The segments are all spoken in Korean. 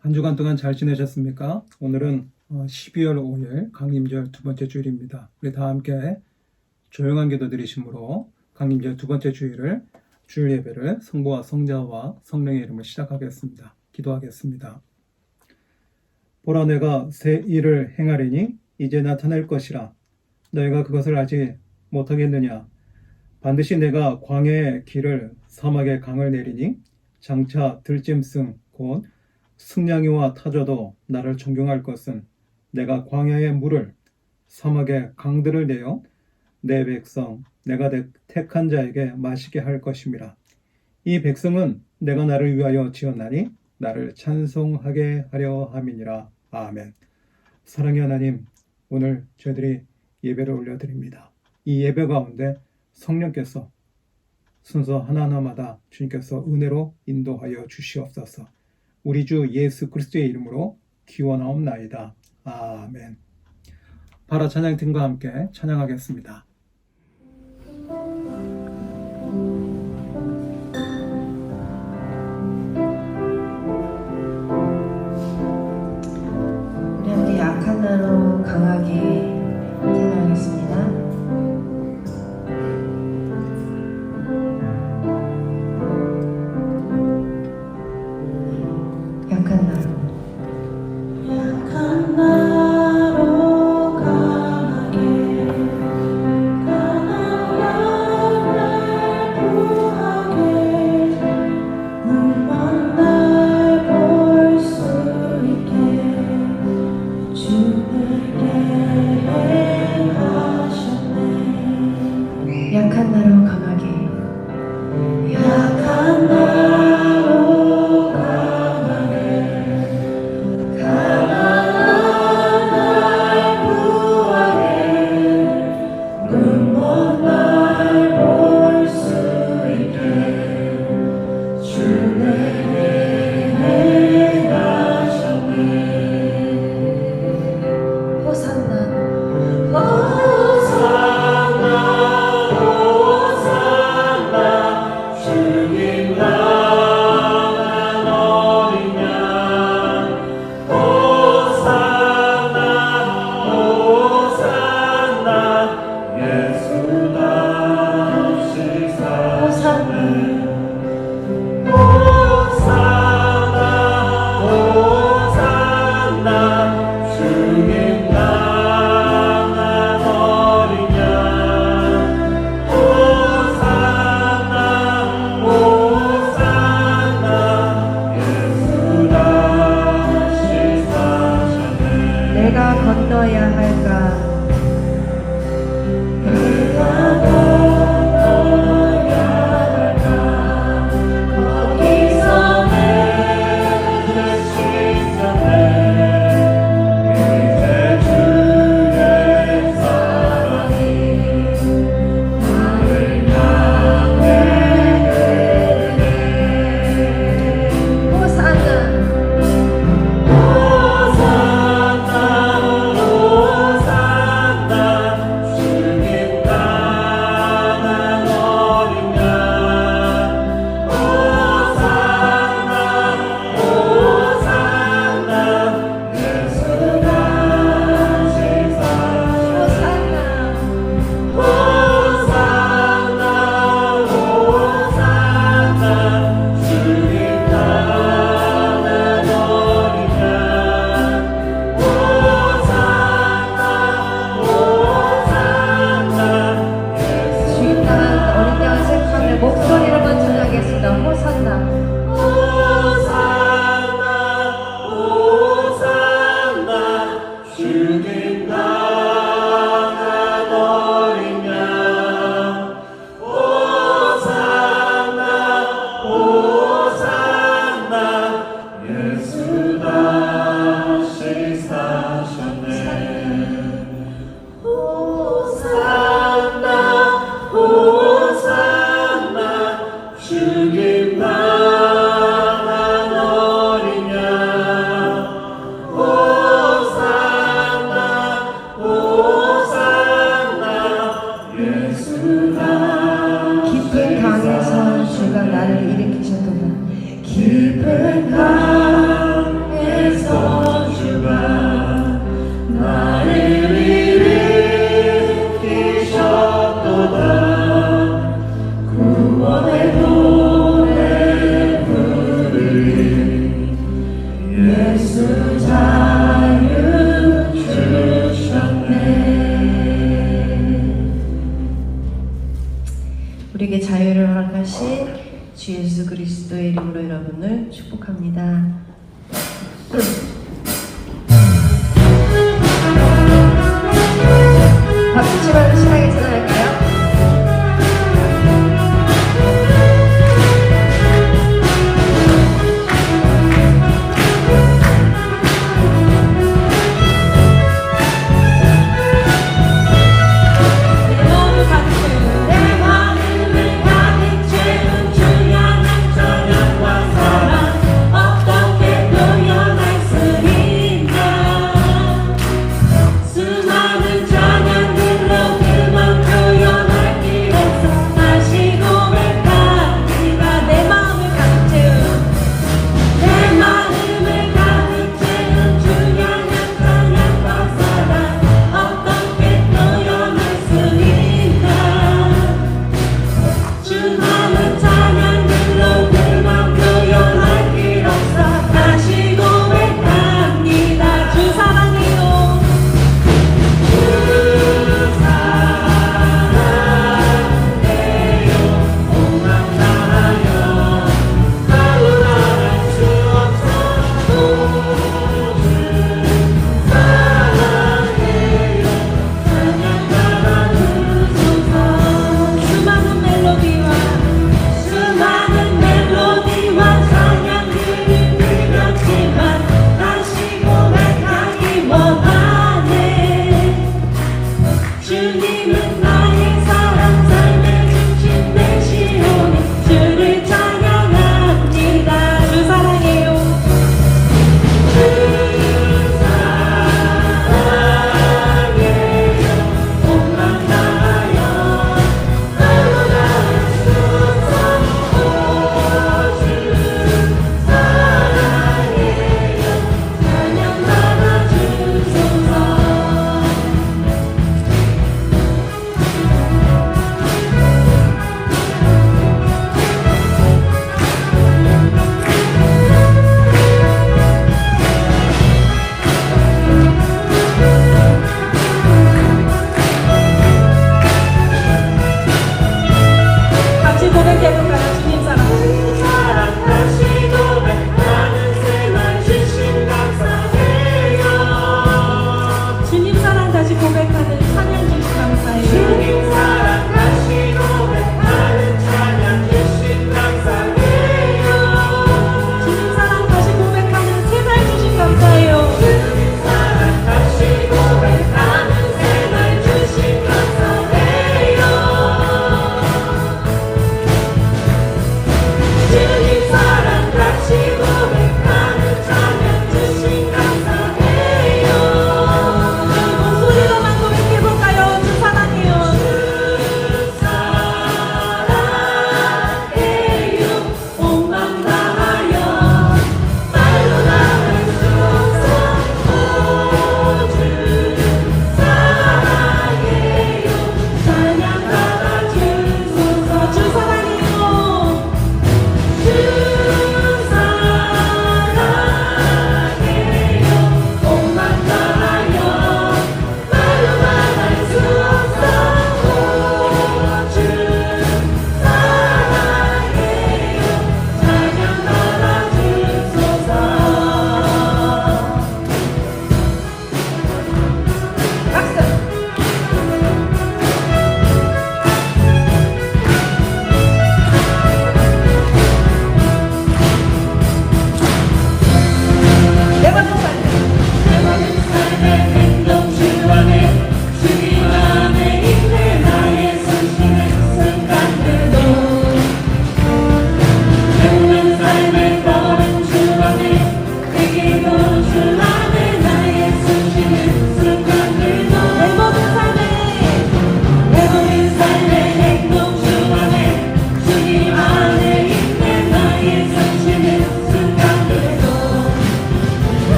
한 주간 동안 잘 지내셨습니까? 오늘은 12월 5일 강림절 두 번째 주일입니다. 우리 다 함께 조용한 기도 드리심으로 강림절 두 번째 주일을 주일 예배를 성부와 성자와 성령의 이름으로 시작하겠습니다. 기도하겠습니다. 보라, 내가 새 일을 행하리니 이제 나타날 것이라. 너희가 그것을 알지 못하겠느냐? 반드시 내가 광야의 길을 사막의 강을 내리니 장차 들짐승 곧 승냥이와 타조도 나를 존경할 것은 내가 광야의 물을 사막의 강들을 내어 내 백성 내가 택한 자에게 마시게 할 것임이라. 이 백성은 내가 나를 위하여 지었나니 나를 찬송하게 하려 함이니라. 아멘. 사랑의 하나님, 오늘 저희들이 예배를 올려드립니다. 이 예배 가운데 성령께서 순서 하나하나마다 주님께서 은혜로 인도하여 주시옵소서. 우리 주 예수 그리스도의 이름으로 기원하옵나이다. 아멘. 바라 찬양팀과 함께 찬양하겠습니다. 우리 함께 약한 나로 강하게 찬양하겠습니다. 약한 나로 강하게 약한 나로 강하게 가난한 날 구하게 눈먼 날 볼 수 있게 주 내게 행하셨네. 호산나 내가 건너야 할까? 내가 건너야 할까? 거기서 내 시선에 이제 주의 사랑이 나를 향해 흐르네. 호산나 목소리로만 전하겠습니다. 호산나 호산나 호산나 주님 나간 어린 양 호산나 호산나 예수 다시 사셨네. 호산나 호산나 주님 나간 어린 양 호산나 호산나 예수 다시 깊은 강에서 주가 나를 일으키셨도다. 깊은 강 부활하신 주 예수 그리스도의 이름으로 여러분을 축복합니다. 박수 치면서 신나게 찬양할까요? 내 마음을 가득 채운 주여 난 저녁과 사랑 어떤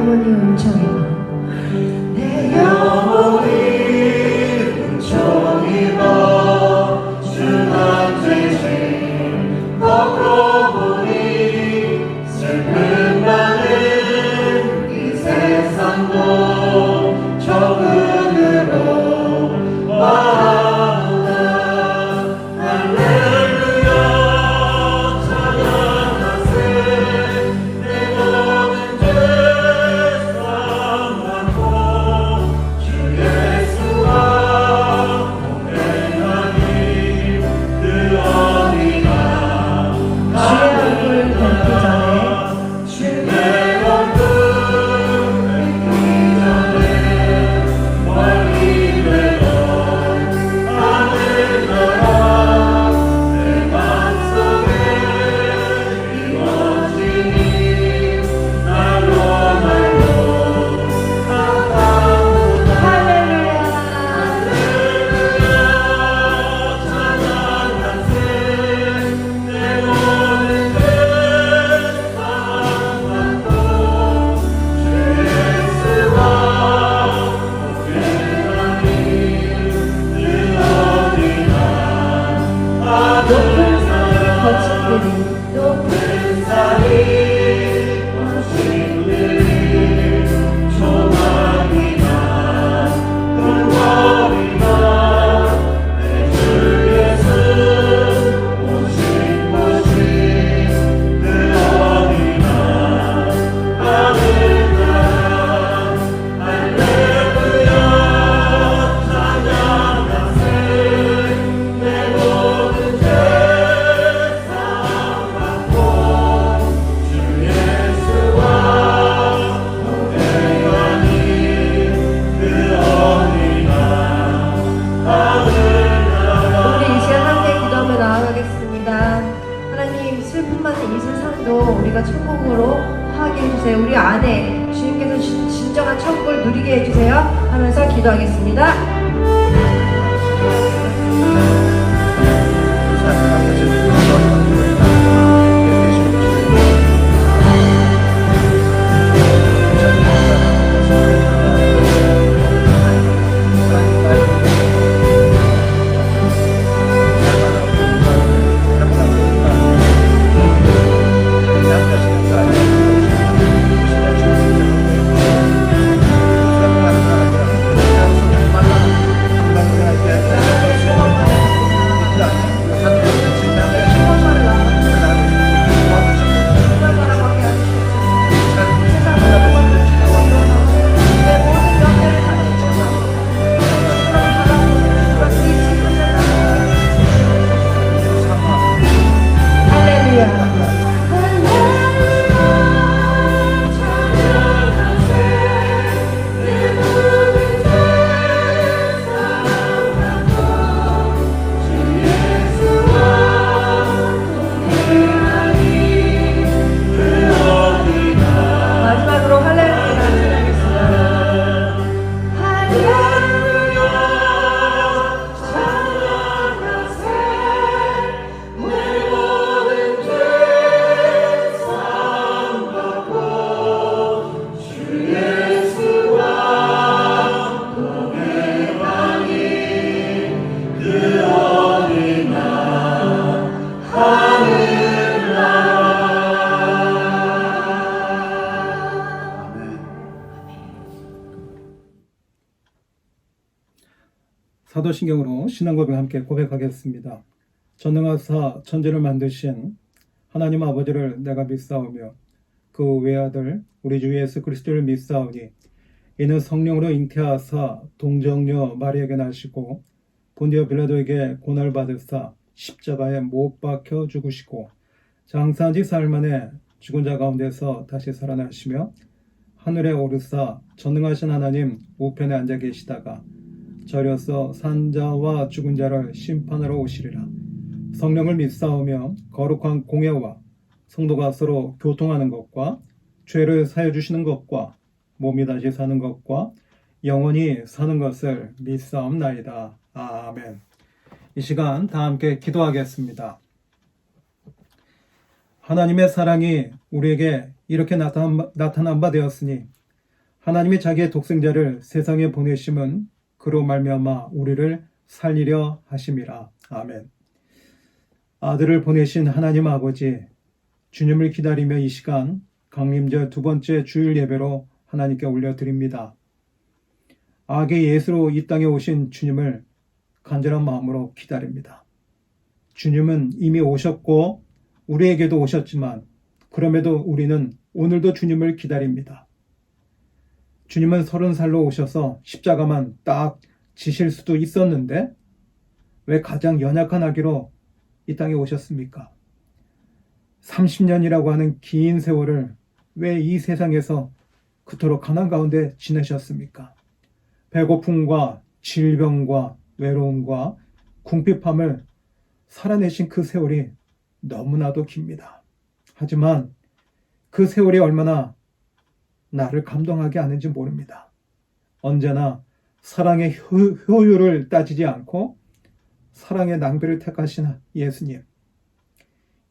영원히 은총이다. 내 영혼이 은총입어 주만 되신 걷고 보니 슬픔 많은 이 세상도 적응으로 와우나 할렐루야 찬양하세 내 모든 죄 사함받고 주 예수와 동행하니 그 어디나 주의 얼굴을 뵙기 전에 주의 얼굴 뵙기 전에 멀리 되던 하늘나라 내 맘속에 이루어지니 날로 날로 가까우다 할렐루야. 찬양하세 내 모든 죄 사함받고 주 예수와 동행하니 그 어디나 높은 산을 거친 들이 높은 산이 거친들이 조망이나 근거리나 내 주 예수 오신 곳이 그 어디나 하늘나라 할렐루야 찬양하세 내 모든 죄 사함받고 주 예수와 동행하니 그 어디나 하늘나라 우리 이 시간 함께 기도하며 나아가겠습니다. 하나님, 슬픔 많은 이 세상도 우리가 천국으로 하게 해주세요. 우리 안에 주님께서 진정한 천국을 누리게 해주세요 하면서 기도하겠습니다. 마지막으로 할렐루야 찬양하겠습니다. 내 모든 죄 사함받고 주 예수와 동행하니 그 어디나 하늘나라 사도신경으로 신앙 고백 함께 고백하겠습니다. 전능하사 천지를 만드신 하나님 아버지를 내가 믿사오며 그 외아들 우리 주 예수 그리스도를 믿사오니 이는 성령으로 잉태하사 동정녀 마리에게 나시고 본디오 빌라도에게 고난을 받으사 십자가에 못 박혀 죽으시고 장사한 지 사흘 만에 죽은 자 가운데서 다시 살아나시며 하늘에 오르사 전능하신 하나님 우편에 앉아 계시다가 절여서 산자와 죽은 자를 심판하러 오시리라. 성령을 믿사오며 거룩한 공예와 성도가 서로 교통하는 것과 죄를 사해 주시는 것과 몸이 다시 사는 것과 영원히 사는 것을 믿사옵나이다. 아멘. 이 시간 다 함께 기도하겠습니다. 하나님의 사랑이 우리에게 이렇게 나타난 바 되었으니 하나님이 자기의 독생자를 세상에 보내심은 그로 말미암아 우리를 살리려 하심이라. 아멘. 아들을 보내신 하나님 아버지, 주님을 기다리며 이 시간 강림절 두 번째 주일 예배로 하나님께 올려드립니다. 악의 예수로 이 땅에 오신 주님을 간절한 마음으로 기다립니다. 주님은 이미 오셨고 우리에게도 오셨지만 그럼에도 우리는 오늘도 주님을 기다립니다. 주님은 30살로 오셔서 십자가만 딱 지실 수도 있었는데 왜 가장 연약한 아기로 이 땅에 오셨습니까? 30년이라고 하는 긴 세월을 왜 이 세상에서 그토록 가난 가운데 지내셨습니까? 배고픔과 질병과 외로움과 궁핍함을 살아내신 그 세월이 너무나도 깁니다. 하지만 그 세월이 얼마나 나를 감동하게 하는지 모릅니다. 언제나 사랑의 효율을 따지지 않고 사랑의 낭비를 택하신 예수님.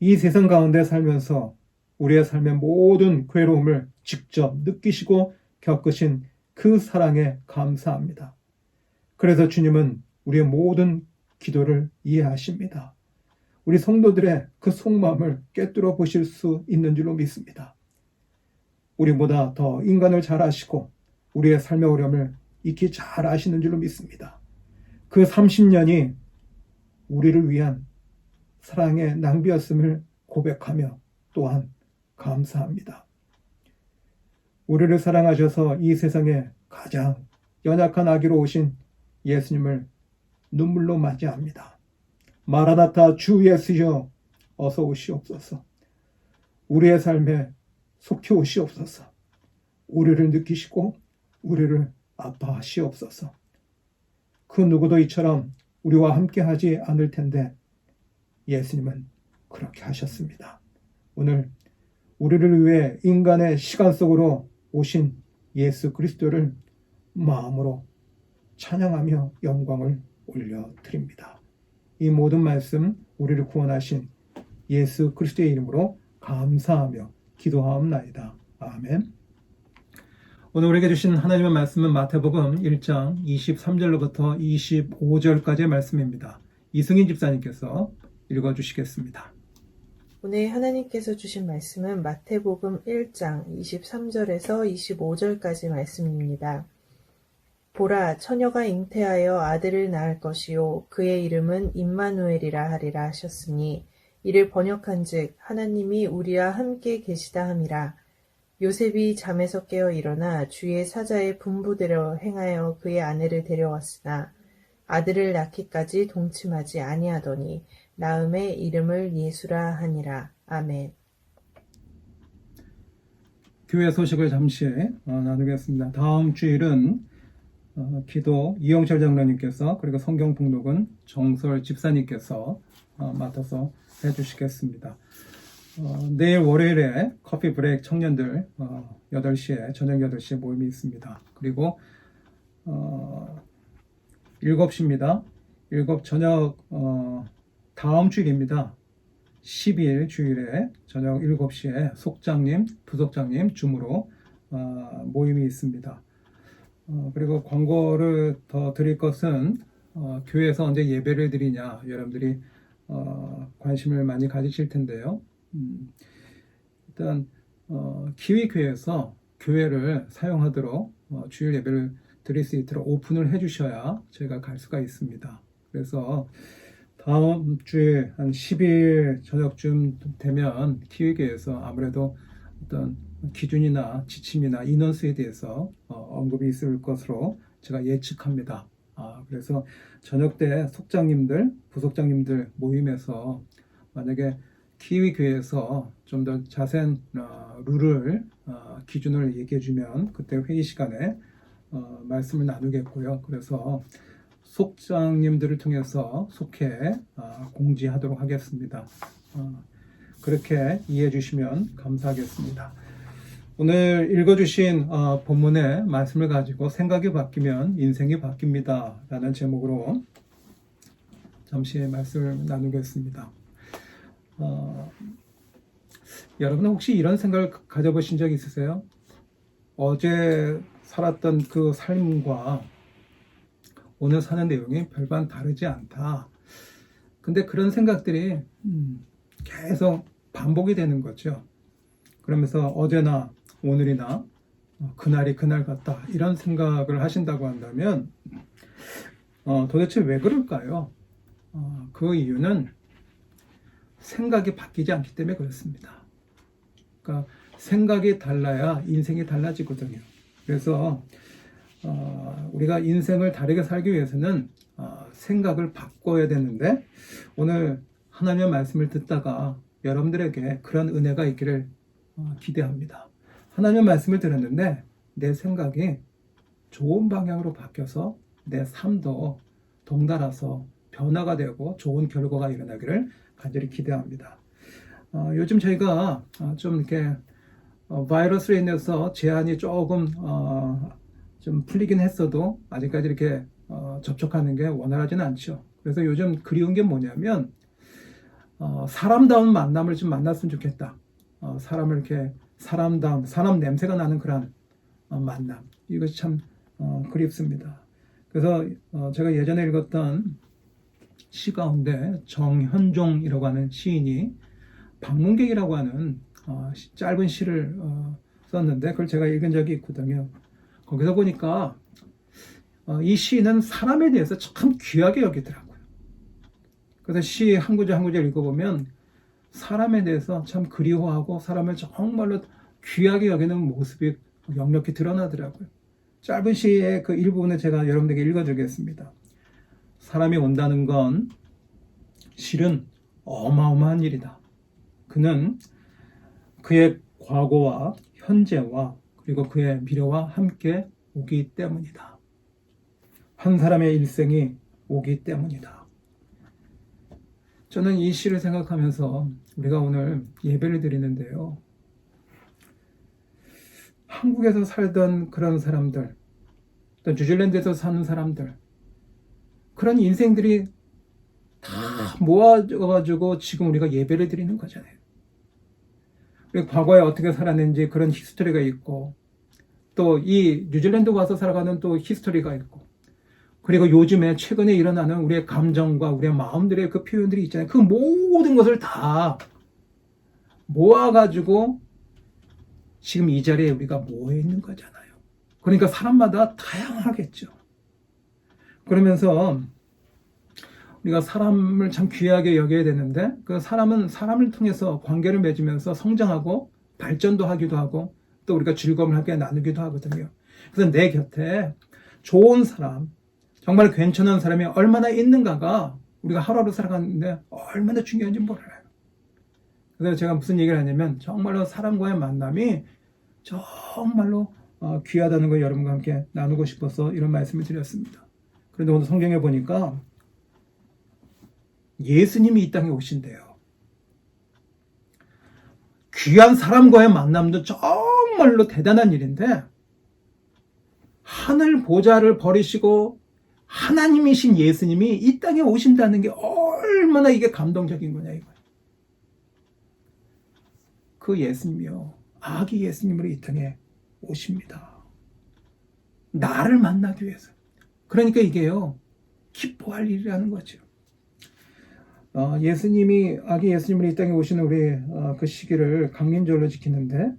이 세상 가운데 살면서 우리의 삶의 모든 괴로움을 직접 느끼시고 겪으신 그 사랑에 감사합니다. 그래서 주님은 우리의 모든 기도를 이해하십니다. 우리 성도들의 그 속마음을 꿰뚫어 보실 수 있는 줄로 믿습니다. 우리보다 더 인간을 잘 아시고 우리의 삶의 어려움을 익히 잘 아시는 줄로 믿습니다. 그 30년이 우리를 위한 사랑의 낭비였음을 고백하며 또한 감사합니다. 우리를 사랑하셔서 이 세상에 가장 연약한 아기로 오신 예수님을 눈물로 맞이합니다. 마라나타 주 예수여 어서 오시옵소서. 우리의 삶에 속히 오시옵소서. 우리를 느끼시고 우리를 아파하시옵소서. 그 누구도 이처럼 우리와 함께 하지 않을 텐데 예수님은 그렇게 하셨습니다. 오늘 우리를 위해 인간의 시간 속으로 오신 예수 그리스도를 마음으로 찬양하며 영광을 올려드립니다. 이 모든 말씀 우리를 구원하신 예수 그리스도의 이름으로 감사하며 기도하옵나이다. 아멘. 오늘 우리에게 주신 하나님의 말씀은 마태복음 1장 23절로부터 25절까지의 말씀입니다. 이승인 집사님께서 읽어주시겠습니다. 오늘 하나님께서 주신 말씀은 마태복음 1장 23절에서 25절까지 말씀입니다. 보라, 처녀가 잉태하여 아들을 낳을 것이요 그의 이름은 임마누엘이라 하리라 하셨으니 이를 번역한즉 하나님이 우리와 함께 계시다 함이라. 요셉이 잠에서 깨어 일어나 주의 사자의 분부대로 행하여 그의 아내를 데려왔으나 아들을 낳기까지 동침하지 아니하더니 낳음에 이름을 예수라 하니라. 아멘. 교회 소식을 잠시 나누겠습니다. 다음 주일은 기도 이영철 장로님께서 그리고 성경 봉독은 정설 집사님께서 맡아서 해주시겠습니다. 내일 월요일에 커피 브레이크 청년들 8시에 저녁 8시에 모임이 있습니다. 그리고 7시입니다. 7 저녁 다음 주일입니다. 12일 주일에 저녁 7시에 속장님, 부속장님 줌으로 모임이 있습니다. 그리고 광고를 더 드릴 것은 교회에서 언제 예배를 드리냐 여러분들이 관심을 많이 가지실 텐데요. 일단 기위교회에서 교회를 사용하도록 주일 예배를 드릴 수 있도록 오픈을 해주셔야 저희가 갈 수가 있습니다. 그래서 다음 주에 한 10일 저녁쯤 되면 기획에서 아무래도 어떤 기준이나 지침이나 인원수에 대해서 언급이 있을 것으로 제가 예측합니다. 그래서 저녁 때 속장님들, 부속장님들 모임에서 만약에 키위교회에서 좀 더 자세한 룰을 기준을 얘기해주면 그때 회의 시간에 말씀을 나누겠고요. 그래서 속장님들을 통해서 속해 공지하도록 하겠습니다. 그렇게 이해해 주시면 감사하겠습니다. 오늘 읽어주신 본문의 말씀을 가지고 생각이 바뀌면 인생이 바뀝니다 라는 제목으로 잠시 말씀을 나누겠습니다. 여러분 혹시 이런 생각을 가져보신 적 있으세요? 어제 살았던 그 삶과 오늘 사는 내용이 별반 다르지 않다. 근데 그런 생각들이 계속 반복이 되는 거죠. 그러면서 어제나 오늘이나 그날이 그날 같다 이런 생각을 하신다고 한다면 도대체 왜 그럴까요? 그 이유는 생각이 바뀌지 않기 때문에 그렇습니다. 그러니까 생각이 달라야 인생이 달라지거든요. 그래서 우리가 인생을 다르게 살기 위해서는 생각을 바꿔야 되는데 오늘 하나님의 말씀을 듣다가 여러분들에게 그런 은혜가 있기를 기대합니다. 하나님의 말씀을 들었는데 내 생각이 좋은 방향으로 바뀌어서 내 삶도 동달아서 변화가 되고 좋은 결과가 일어나기를 간절히 기대합니다. 요즘 저희가 좀 이렇게 바이러스로 인해서 제한이 조금 좀 풀리긴 했어도 아직까지 이렇게 접촉하는 게 원활하지는 않죠. 그래서 요즘 그리운 게 뭐냐면 사람다운 만남을 좀 만났으면 좋겠다. 사람을 이렇게 사람 냄새가 나는 그런 만남. 이것이 참 그립습니다. 그래서 제가 예전에 읽었던 시 가운데 정현종이라고 하는 시인이 방문객이라고 하는 짧은 시를 썼는데 그걸 제가 읽은 적이 있거든요. 거기서 보니까 이 시인은 사람에 대해서 참 귀하게 여기더라고요. 그래서 시 한 구절 한 구절 읽어보면 사람에 대해서 참 그리워하고 사람을 정말로 귀하게 여기는 모습이 역력히 드러나더라고요. 짧은 시의 그 일부분을 제가 여러분들에게 읽어드리겠습니다. 사람이 온다는 건 실은 어마어마한 일이다. 그는 그의 과거와 현재와 그리고 그의 미래와 함께 오기 때문이다. 한 사람의 일생이 오기 때문이다. 저는 이 시를 생각하면서 우리가 오늘 예배를 드리는데요. 한국에서 살던 그런 사람들, 또 뉴질랜드에서 사는 사람들, 그런 인생들이 다 모아져가지고 지금 우리가 예배를 드리는 거잖아요. 그리고 과거에 어떻게 살았는지 그런 히스토리가 있고, 또 이 뉴질랜드 와서 살아가는 또 히스토리가 있고, 그리고 요즘에 최근에 일어나는 우리의 감정과 우리의 마음들의 그 표현들이 있잖아요. 그 모든 것을 다 모아가지고 지금 이 자리에 우리가 모여 있는 거잖아요. 그러니까 사람마다 다양하겠죠. 그러면서 우리가 사람을 참 귀하게 여겨야 되는데 그 사람은 사람을 통해서 관계를 맺으면서 성장하고 발전도 하기도 하고 또 우리가 즐거움을 함께 나누기도 하거든요. 그래서 내 곁에 좋은 사람, 정말 괜찮은 사람이 얼마나 있는가가 우리가 하루하루 살아가는데 얼마나 중요한지 몰라요. 그래서 제가 무슨 얘기를 하냐면 정말로 사람과의 만남이 정말로 귀하다는 걸 여러분과 함께 나누고 싶어서 이런 말씀을 드렸습니다. 그런데 오늘 성경에 보니까 예수님이 이 땅에 오신대요. 귀한 사람과의 만남도 정말로 대단한 일인데 하늘 보좌를 버리시고 하나님이신 예수님이 이 땅에 오신다는 게 얼마나 이게 감동적인 거냐 이거예요. 그 예수님이요. 아기 예수님으로 이 땅에 오십니다. 나를 만나기 위해서. 그러니까 이게요. 기뻐할 일이라는 거죠. 예수님이 아기 예수님으로 이 땅에 오시는 우리 그 시기를 강림절로 지키는데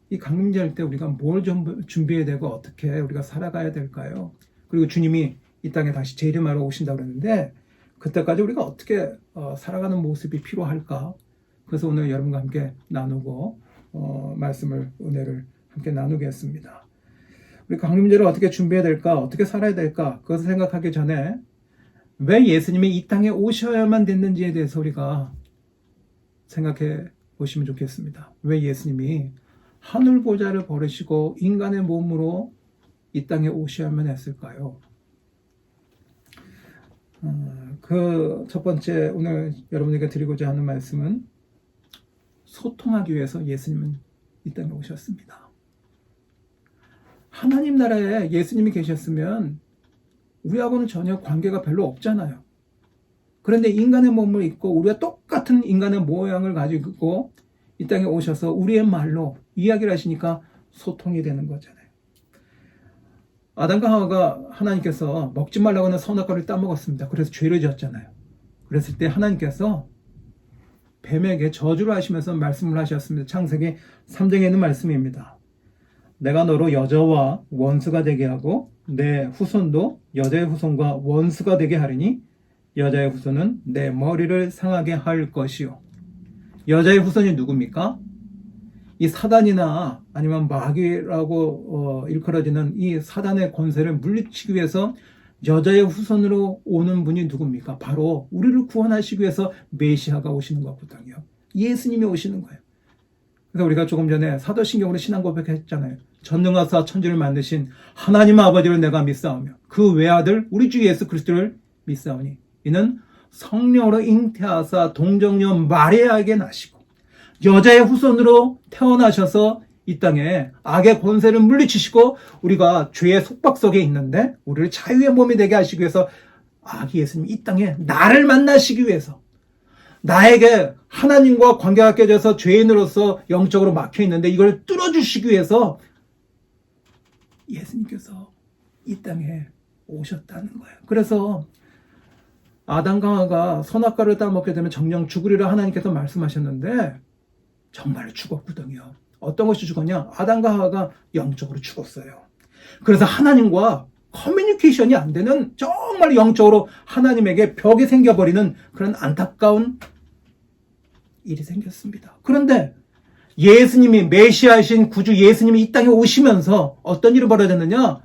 이 강림절 때 우리가 뭘 준비해야 되고 어떻게 우리가 살아가야 될까요? 그리고 주님이 이 땅에 다시 재림하러 오신다고 그랬는데 그때까지 우리가 어떻게 살아가는 모습이 필요할까? 그래서 오늘 여러분과 함께 나누고 말씀을 은혜를 함께 나누겠습니다. 우리 강림절을 어떻게 준비해야 될까? 어떻게 살아야 될까? 그것을 생각하기 전에 왜 예수님이 이 땅에 오셔야만 됐는지에 대해서 우리가 생각해 보시면 좋겠습니다. 왜 예수님이 하늘 보좌를 버리시고 인간의 몸으로 이 땅에 오셔야만 했을까요? 그 첫 번째 오늘 여러분에게 드리고자 하는 말씀은 소통하기 위해서 예수님은 이 땅에 오셨습니다. 하나님 나라에 예수님이 계셨으면 우리하고는 전혀 관계가 별로 없잖아요. 그런데 인간의 몸을 입고 우리와 똑같은 인간의 모양을 가지고 이 땅에 오셔서 우리의 말로 이야기를 하시니까 소통이 되는 거잖아요. 아담과 하와가 하나님께서 먹지 말라고 하는 선악과를 따먹었습니다. 그래서 죄를 지었잖아요. 그랬을 때 하나님께서 뱀에게 저주를 하시면서 말씀을 하셨습니다. 창세기 3장에 있는 말씀입니다. 내가 너로 여자와 원수가 되게 하고 내 후손도 여자의 후손과 원수가 되게 하리니 여자의 후손은 내 머리를 상하게 할 것이요. 여자의 후손이 누굽니까? 이 사단이나 아니면 마귀라고 일컬어지는 이 사단의 권세를 물리치기 위해서 여자의 후손으로 오는 분이 누굽니까? 바로 우리를 구원하시기 위해서 메시아가 오시는 것거든요. 예수님이 오시는 거예요. 그래서 우리가 조금 전에 사도신경으로 신앙 고백했잖아요. 전능하사 천지를 만드신 하나님 아버지를 내가 믿사오며 그 외아들 우리 주 예수 그리스도를 믿사오니 이는 성령으로 잉태하사 동정녀 마리아에게 나시고 여자의 후손으로 태어나셔서 이 땅에 악의 권세를 물리치시고 우리가 죄의 속박 속에 있는데 우리를 자유의 몸이 되게 하시기 위해서 아기 예수님이 이 땅에 나를 만나시기 위해서 나에게 하나님과 관계가 깨져서 죄인으로서 영적으로 막혀 있는데 이걸 뚫어주시기 위해서 예수님께서 이 땅에 오셨다는 거예요. 그래서 아담과 하와가 선악과를 따먹게 되면 정령 죽으리라 하나님께서 말씀하셨는데 정말 죽었거든요. 어떤 것이 죽었냐? 아담과 하와가 영적으로 죽었어요. 그래서 하나님과 커뮤니케이션이 안 되는 정말 영적으로 하나님에게 벽이 생겨버리는 그런 안타까운 일이 생겼습니다. 그런데 예수님이 메시아이신 구주 예수님이 이 땅에 오시면서 어떤 일이 벌어졌느냐?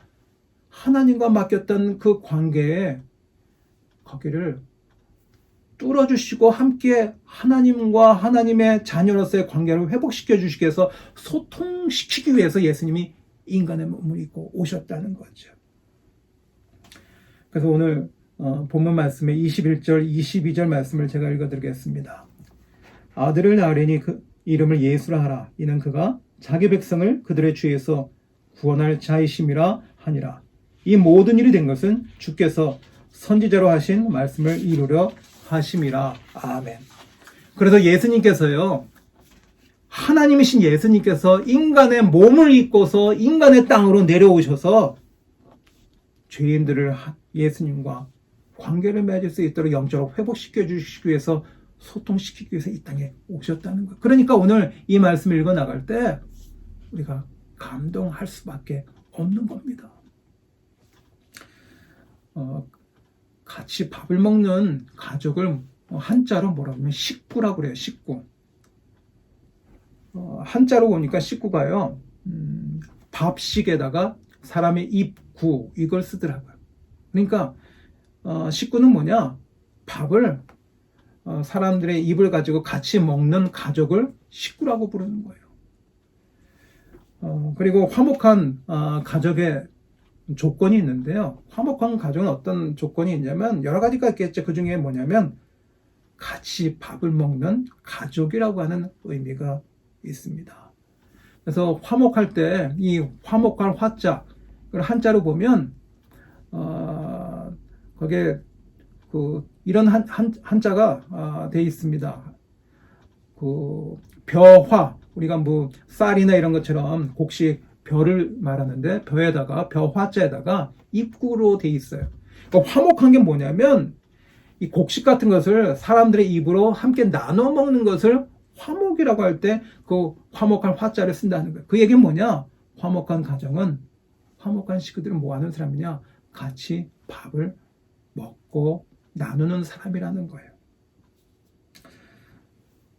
하나님과 맡겼던 그 관계에 거기를 뚫어주시고 함께 하나님과 하나님의 자녀로서의 관계를 회복시켜 주시기 위해서 소통시키기 위해서 예수님이 인간의 몸을 입고 오셨다는 거죠. 그래서 오늘 본문 말씀의 21절, 22절 말씀을 제가 읽어드리겠습니다. 아들을 낳으리니 그 이름을 예수라 하라. 이는 그가 자기 백성을 그들의 죄에서 구원할 자이심이라 하니라. 이 모든 일이 된 것은 주께서 선지자로 하신 말씀을 이루려 하심이라. 아멘. 그래서 예수님께서요, 하나님이신 예수님께서 인간의 몸을 입고서 인간의 땅으로 내려오셔서 죄인들을 예수님과 관계를 맺을 수 있도록 영적으로 회복시켜 주시기 위해서 소통시키기 위해서 이 땅에 오셨다는 거예요. 그러니까 오늘 이 말씀을 읽어 나갈 때 우리가 감동할 수밖에 없는 겁니다. 같이 밥을 먹는 가족을 한자로 뭐라고 하면 식구라고 그래요. 식구. 한자로 보니까 식구가요. 밥식에다가 사람의 입구 이걸 쓰더라고요. 그러니까 식구는 뭐냐? 밥을 사람들의 입을 가지고 같이 먹는 가족을 식구라고 부르는 거예요. 그리고 화목한 가족의 조건이 있는데요. 화목한 가정은 어떤 조건이 있냐면 여러 가지가 있겠죠. 그 중에 뭐냐면 같이 밥을 먹는 가족이라고 하는 의미가 있습니다. 그래서 화목할 때 이 화목할 화자 한자로 보면 거기에 이런 한자가 돼 있습니다. 벼화 우리가 뭐 쌀이나 이런 것처럼 곡식 벼를 말하는데 벼화자에다가 입구로 돼 있어요. 그러니까 화목한 게 뭐냐면 이 곡식 같은 것을 사람들의 입으로 함께 나눠 먹는 것을 화목이라고 할 때 그 화목한 화자를 쓴다는 거예요. 그 얘기는 뭐냐? 화목한 가정은 화목한 식구들은 뭐 하는 사람이냐? 같이 밥을 먹고 나누는 사람이라는 거예요.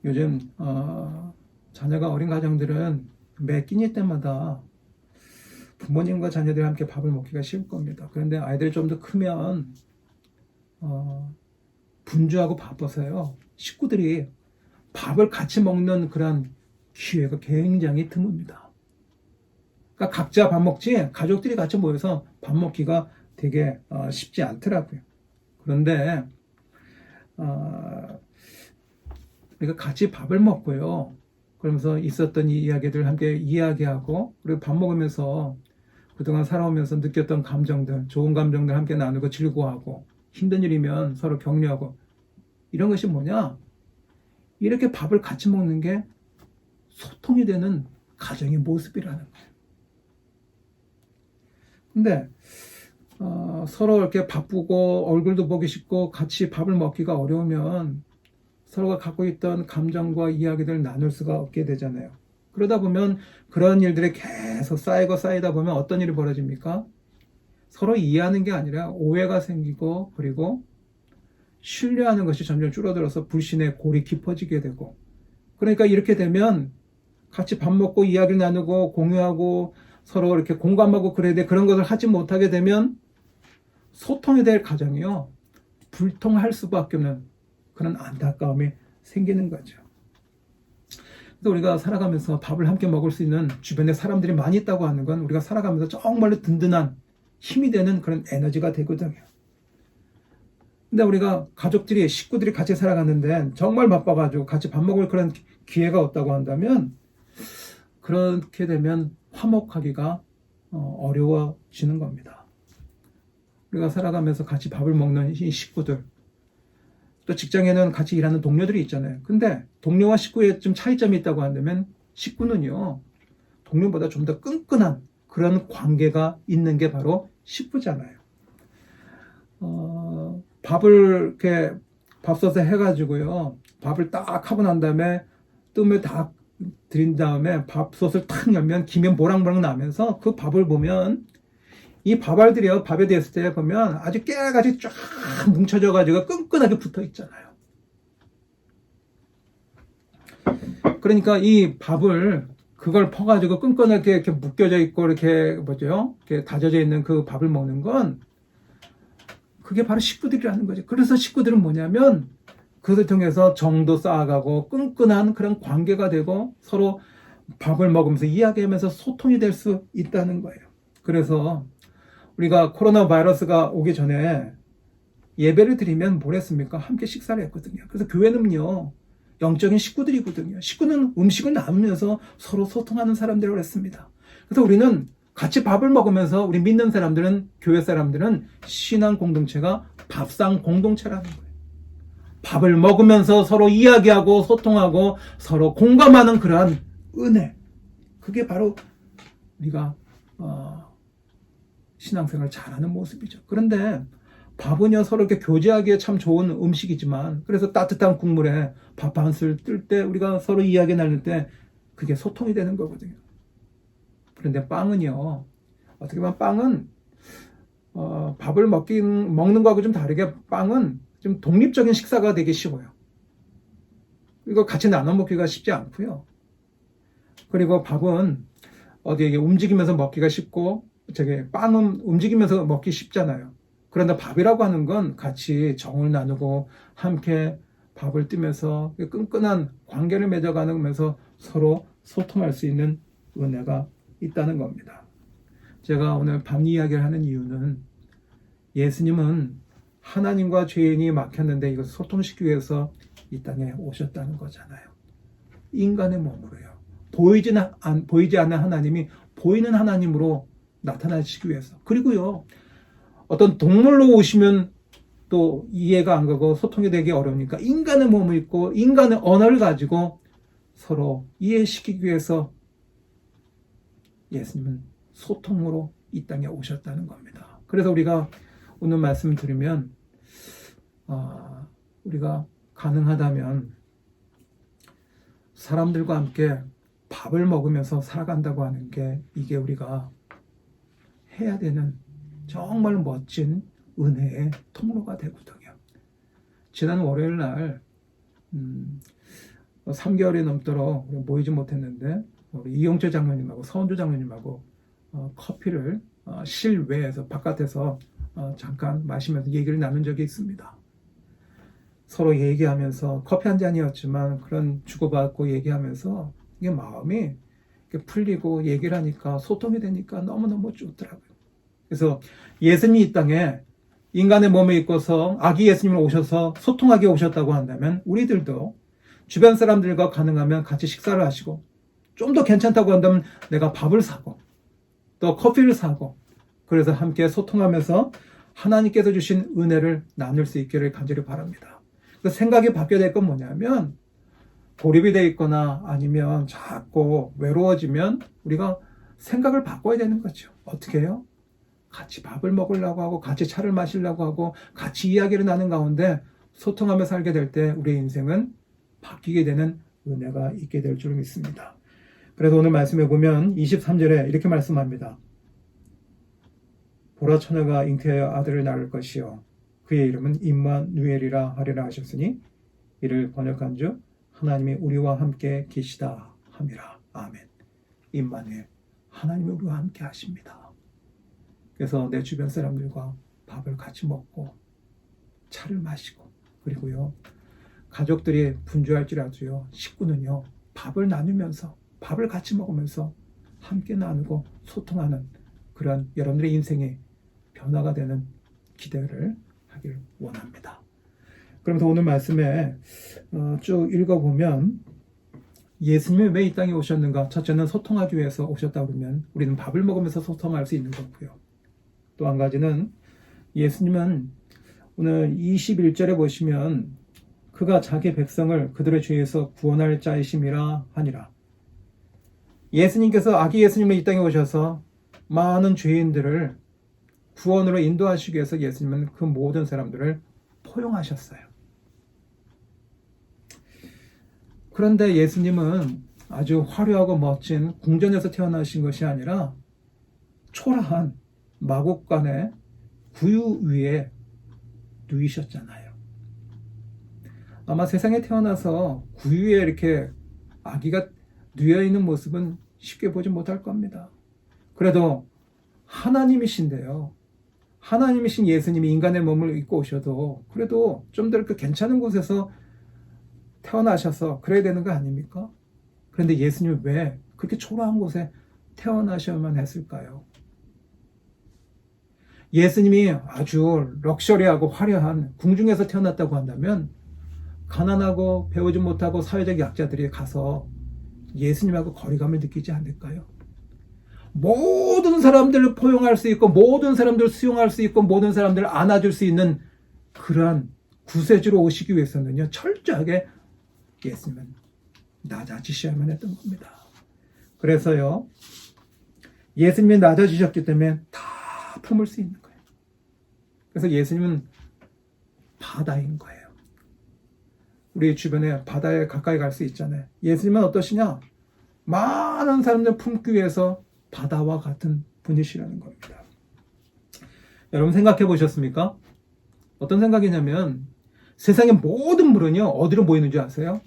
요즘 자녀가 어린 가정들은 매 끼니 때마다 부모님과 자녀들이 함께 밥을 먹기가 쉬울 겁니다. 그런데 아이들이 좀 더 크면 분주하고 바빠서요. 식구들이 밥을 같이 먹는 그런 기회가 굉장히 드뭅니다. 그러니까 각자 밥 먹지 가족들이 같이 모여서 밥 먹기가 되게 쉽지 않더라고요. 그런데 우리가 같이 밥을 먹고요. 그러면서 있었던 이 이야기들을 함께 이야기하고 그리고 밥 먹으면서 그동안 살아오면서 느꼈던 감정들, 좋은 감정들 함께 나누고 즐거워하고 힘든 일이면 서로 격려하고 이런 것이 뭐냐? 이렇게 밥을 같이 먹는 게 소통이 되는 가정의 모습이라는 거예요. 근데 서로 이렇게 바쁘고 얼굴도 보기 싫고 같이 밥을 먹기가 어려우면 서로가 갖고 있던 감정과 이야기들을 나눌 수가 없게 되잖아요. 그러다 보면 그런 일들이 계속 쌓이고 쌓이다 보면 어떤 일이 벌어집니까? 서로 이해하는 게 아니라 오해가 생기고, 그리고 신뢰하는 것이 점점 줄어들어서 불신의 골이 깊어지게 되고, 그러니까 이렇게 되면 같이 밥 먹고 이야기를 나누고 공유하고 서로 이렇게 공감하고 그래야 돼. 그런 것을 하지 못하게 되면 소통이 될 가정이요, 불통할 수밖에 없는 그런 안타까움이 생기는 거죠. 그래서 우리가 살아가면서 밥을 함께 먹을 수 있는 주변에 사람들이 많이 있다고 하는 건 우리가 살아가면서 정말로 든든한 힘이 되는 그런 에너지가 되거든요. 근데 우리가 가족들이, 식구들이 같이 살아가는데 정말 바빠가지고 같이 밥 먹을 그런 기회가 없다고 한다면, 그렇게 되면 화목하기가 어려워지는 겁니다. 우리가 살아가면서 같이 밥을 먹는 이 식구들, 또 직장에는 같이 일하는 동료들이 있잖아요. 근데 동료와 식구에 좀 차이점이 있다고 한다면, 식구는요, 동료보다 좀 더 끈끈한 그런 관계가 있는 게 바로 식구잖아요. 밥을 이렇게 밥솥에 해가지고요, 밥을 딱 하고 난 다음에 뜸을 다 들인 다음에 밥솥을 탁 열면 김이 모락모락 나면서 그 밥을 보면, 이 밥알들이요, 밥에 대했을 때 보면 아주 깨같이 쫙 뭉쳐져가지고 끈끈하게 붙어 있잖아요. 그러니까 이 밥을, 그걸 퍼가지고 끈끈하게 이렇게 묶여져 있고 이렇게 이렇게 다져져 있는 그 밥을 먹는 건, 그게 바로 식구들이라는 거죠. 그래서 식구들은 뭐냐면 그것을 통해서 정도 쌓아가고 끈끈한 그런 관계가 되고 서로 밥을 먹으면서 이야기하면서 소통이 될 수 있다는 거예요. 그래서 우리가 코로나 바이러스가 오기 전에 예배를 드리면 뭘 했습니까? 함께 식사를 했거든요. 그래서 교회는요, 영적인 식구들이거든요. 식구는 음식을 나누면서 서로 소통하는 사람들이라고 했습니다. 그래서 우리는 같이 밥을 먹으면서, 우리 믿는 사람들은, 교회 사람들은 신앙 공동체가 밥상 공동체라는 거예요. 밥을 먹으면서 서로 이야기하고 소통하고 서로 공감하는 그러한 은혜, 그게 바로 우리가 신앙생활을 잘하는 모습이죠. 그런데 밥은요, 서로 이렇게 교제하기에 참 좋은 음식이지만, 그래서 따뜻한 국물에 밥 한 술 뜰 때 우리가 서로 이야기 나눌 때 그게 소통이 되는 거거든요. 그런데 빵은요, 어떻게 보면 빵은 밥을 먹는 거하고 좀 다르게, 빵은 좀 독립적인 식사가 되기 쉬워요. 이거 같이 나눠 먹기가 쉽지 않고요. 그리고 밥은 어디에 움직이면서 먹기가 쉽고, 빵은 움직이면서 먹기 쉽잖아요. 그런데 밥이라고 하는 건 같이 정을 나누고 함께 밥을 뜨면서 끈끈한 관계를 맺어가면서 서로 소통할 수 있는 은혜가 있다는 겁니다. 제가 오늘 밥 이야기를 하는 이유는, 예수님은 하나님과 죄인이 막혔는데 이것을 소통시키기 위해서 이 땅에 오셨다는 거잖아요. 인간의 몸으로요. 보이지 않는 하나님이 보이는 하나님으로 나타나시기 위해서. 그리고요, 어떤 동물로 오시면 또 이해가 안 가고 소통이 되기 어려우니까 인간의 몸을 입고 인간의 언어를 가지고 서로 이해시키기 위해서 예수님은 소통으로 이 땅에 오셨다는 겁니다. 그래서 우리가 오늘 말씀을 들으면 우리가 가능하다면 사람들과 함께 밥을 먹으면서 살아간다고 하는 게, 이게 우리가 해야 되는 정말 멋진 은혜의 통로가 되거든요. 지난 월요일 날 3개월이 넘도록 모이지 못했는데, 우리 이용철 장로님하고 서원주 장로님하고 커피를 실외에서, 바깥에서 잠깐 마시면서 얘기를 나눈 적이 있습니다. 서로 얘기하면서, 커피 한 잔이었지만 그런 주고받고 얘기하면서 이게 마음이 이렇게 풀리고 얘기를 하니까 소통이 되니까 너무너무 좋더라고요. 그래서 예수님이 이 땅에 인간의 몸에 입고서 아기 예수님을 오셔서 소통하게 오셨다고 한다면, 우리들도 주변 사람들과 가능하면 같이 식사를 하시고, 좀 더 괜찮다고 한다면 내가 밥을 사고 또 커피를 사고, 그래서 함께 소통하면서 하나님께서 주신 은혜를 나눌 수 있기를 간절히 바랍니다. 그 생각이 바뀌어야 될 건 뭐냐면, 고립이 되어 있거나 아니면 자꾸 외로워지면 우리가 생각을 바꿔야 되는 거죠. 어떻게 해요? 같이 밥을 먹으려고 하고 같이 차를 마시려고 하고 같이 이야기를 나눈 가운데 소통하며 살게 될 때 우리의 인생은 바뀌게 되는 은혜가 있게 될 줄 믿습니다. 그래서 오늘 말씀해 보면 23절에 이렇게 말씀합니다. 보라 처녀가 잉태하여 아들을 낳을 것이요 그의 이름은 임마누엘이라 하리라 하셨으니 이를 번역한 즉 하나님이 우리와 함께 계시다 함이라. 아멘. 임마누엘, 하나님이 우리와 함께 하십니다. 그래서 내 주변 사람들과 밥을 같이 먹고 차를 마시고 그리고요 가족들이 분주할지라도요 식구는요 밥을 나누면서 밥을 같이 먹으면서 함께 나누고 소통하는 그런 여러분들의 인생의 변화가 되는 기대를 하길 원합니다. 그러면서 오늘 말씀에 쭉 읽어보면 예수님이 왜 이 땅에 오셨는가? 첫째는 소통하기 위해서 오셨다 그러면 우리는 밥을 먹으면서 소통할 수 있는 거고요. 또 한 가지는 예수님은 오늘 21절에 보시면 그가 자기 백성을 그들의 죄에서 구원할 자이심이라 하니라. 예수님께서 아기 예수님을 이 땅에 오셔서 많은 죄인들을 구원으로 인도하시기 위해서 예수님은 그 모든 사람들을 포용하셨어요. 그런데 예수님은 아주 화려하고 멋진 궁전에서 태어나신 것이 아니라 초라한 마곡간의 구유 위에 누이셨잖아요. 아마 세상에 태어나서 구유에 이렇게 아기가 누워있는 모습은 쉽게 보지 못할 겁니다. 그래도 하나님이신데요. 하나님이신 예수님이 인간의 몸을 입고 오셔도 그래도 좀 더 이렇게 괜찮은 곳에서 태어나셔서 그래야 되는 거 아닙니까? 그런데 예수님이 왜 그렇게 초라한 곳에 태어나셔야만 했을까요? 예수님이 아주 럭셔리하고 화려한 궁중에서 태어났다고 한다면 가난하고 배우지 못하고 사회적 약자들이 가서 예수님하고 거리감을 느끼지 않을까요? 모든 사람들을 포용할 수 있고 모든 사람들을 수용할 수 있고 모든 사람들을 안아줄 수 있는 그러한 구세주로 오시기 위해서는요 철저하게 예수님은 낮아지셔야만 했던 겁니다. 그래서요 예수님이 낮아지셨기 때문에 다 품을 수 있는 거예요. 그래서 예수님은 바다인 거예요. 우리 주변에 바다에 가까이 갈 수 있잖아요. 예수님은 어떠시냐? 많은 사람들 품기 위해서 바다와 같은 분이시라는 겁니다. 여러분 생각해 보셨습니까? 어떤 생각이냐면 세상의 모든 물은요 어디로 모이는 줄 아세요?